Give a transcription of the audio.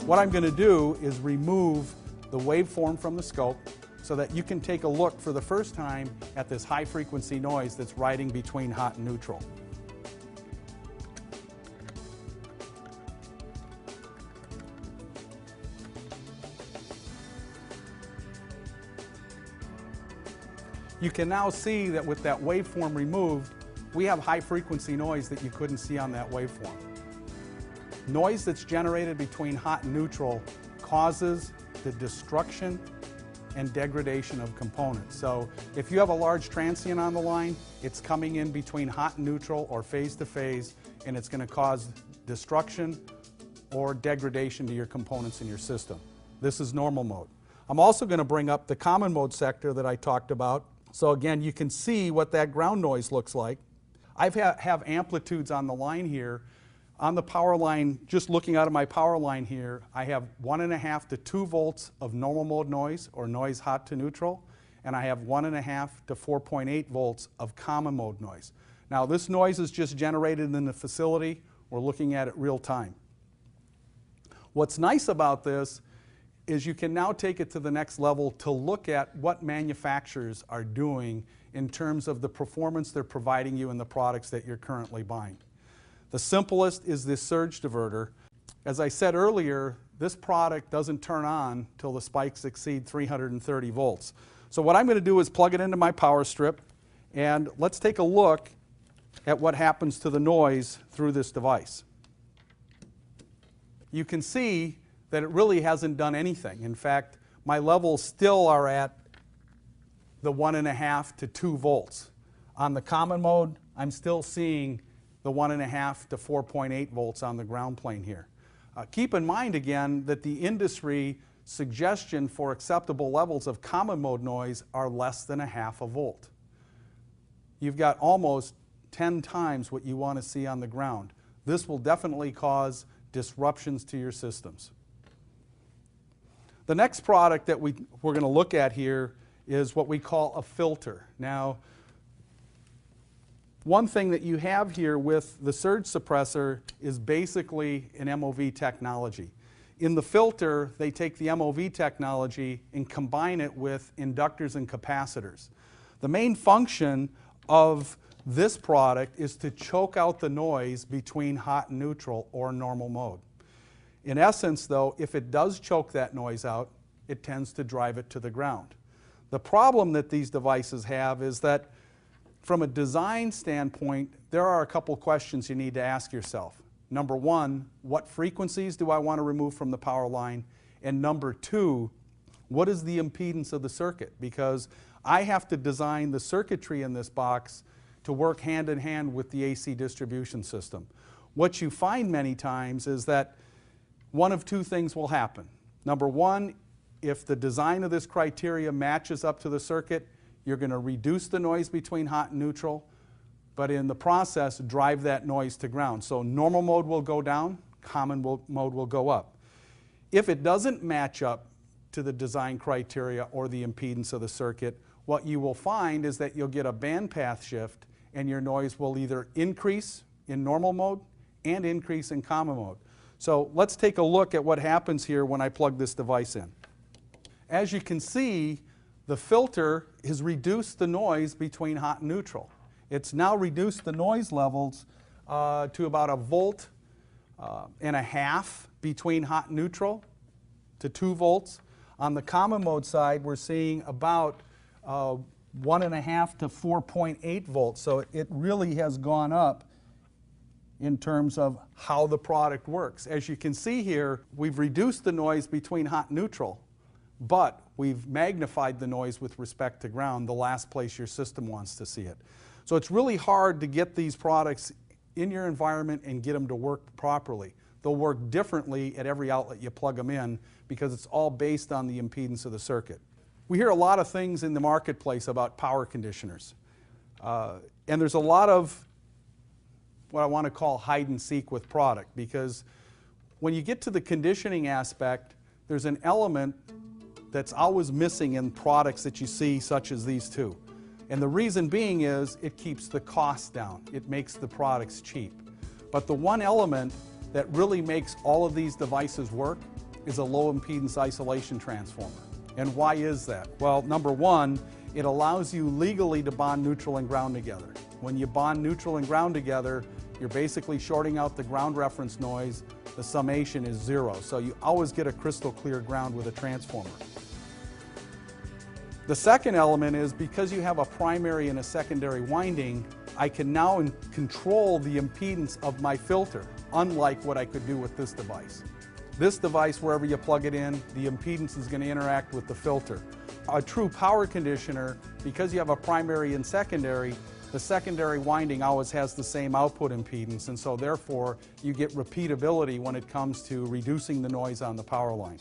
What I'm going to do is remove the waveform from the scope so that you can take a look for the first time at this high frequency noise that's riding between hot and neutral. You can now see that with that waveform removed, we have high frequency noise that you couldn't see on that waveform. Noise that's generated between hot and neutral causes the destruction and degradation of components. So if you have a large transient on the line, it's coming in between hot and neutral or phase to phase, and it's going to cause destruction or degradation to your components in your system. This is normal mode. I'm also going to bring up the common mode sector that I talked about. So again, you can see what that ground noise looks like. I have amplitudes on the line here. On the power line, just looking out of my power line here, I have 1.5 to 2 volts of normal mode noise, or noise hot to neutral, and I have 1.5 to 4.8 volts of common mode noise. Now this noise is just generated in the facility. We're looking at it real time. What's nice about this is you can now take it to the next level to look at what manufacturers are doing in terms of the performance they're providing you in the products that you're currently buying. The simplest is this surge diverter. As I said earlier, this product doesn't turn on till the spikes exceed 330 volts. So what I'm going to do is plug it into my power strip, and let's take a look at what happens to the noise through this device. You can see that it really hasn't done anything. In fact, my levels still are at the 1.5 to 2 volts. On the common mode, I'm still seeing the 1.5 to 4.8 volts on the ground plane here. Keep in mind again that the industry suggestion for acceptable levels of common mode noise are less than 0.5 volt. You've got almost 10 times what you want to see on the ground. This will definitely cause disruptions to your systems. The next product that we're going to look at here is what we call a filter. Now, one thing that you have here with the surge suppressor is basically an MOV technology. In the filter, they take the MOV technology and combine it with inductors and capacitors. The main function of this product is to choke out the noise between hot and neutral or normal mode. In essence, though, if it does choke that noise out, it tends to drive it to the ground. The problem that these devices have is that from a design standpoint, there are a couple questions you need to ask yourself. Number one, what frequencies do I want to remove from the power line? And number two, what is the impedance of the circuit? Because I have to design the circuitry in this box to work hand in hand with the AC distribution system. What you find many times is that one of two things will happen. Number one, if the design of this criteria matches up to the circuit, you're going to reduce the noise between hot and neutral, but in the process, drive that noise to ground. So normal mode will go down, common mode will go up. If it doesn't match up to the design criteria or the impedance of the circuit, what you will find is that you'll get a bandpath shift and your noise will either increase in normal mode and increase in common mode. So let's take a look at what happens here when I plug this device in. As you can see, the filter has reduced the noise between hot and neutral. It's now reduced the noise levels to about 1.5 volts between hot and neutral to 2 volts. On the common mode side, we're seeing about 1.5 to 4.8 volts. So it really has gone up in terms of how the product works. As you can see here, we've reduced the noise between hot and neutral, but we've magnified the noise with respect to ground, the last place your system wants to see it. So it's really hard to get these products in your environment and get them to work properly. They'll work differently at every outlet you plug them in because it's all based on the impedance of the circuit. We hear a lot of things in the marketplace about power conditioners. And there's a lot of what I want to call hide and seek with product, because when you get to the conditioning aspect, there's an element that's always missing in products that you see, such as these two. And the reason being is it keeps the cost down. It makes the products cheap. But the one element that really makes all of these devices work is a low impedance isolation transformer. And why is that? Well, number one, it allows you legally to bond neutral and ground together. When you bond neutral and ground together, you're basically shorting out the ground reference noise. The summation is 0, so you always get a crystal clear ground with a transformer. The second element is because you have a primary and a secondary winding, I can now control the impedance of my filter, unlike what I could do with this device. This device, wherever you plug it in, the impedance is going to interact with the filter. A true power conditioner, because you have a primary and secondary, the secondary winding always has the same output impedance, and so therefore you get repeatability when it comes to reducing the noise on the power line.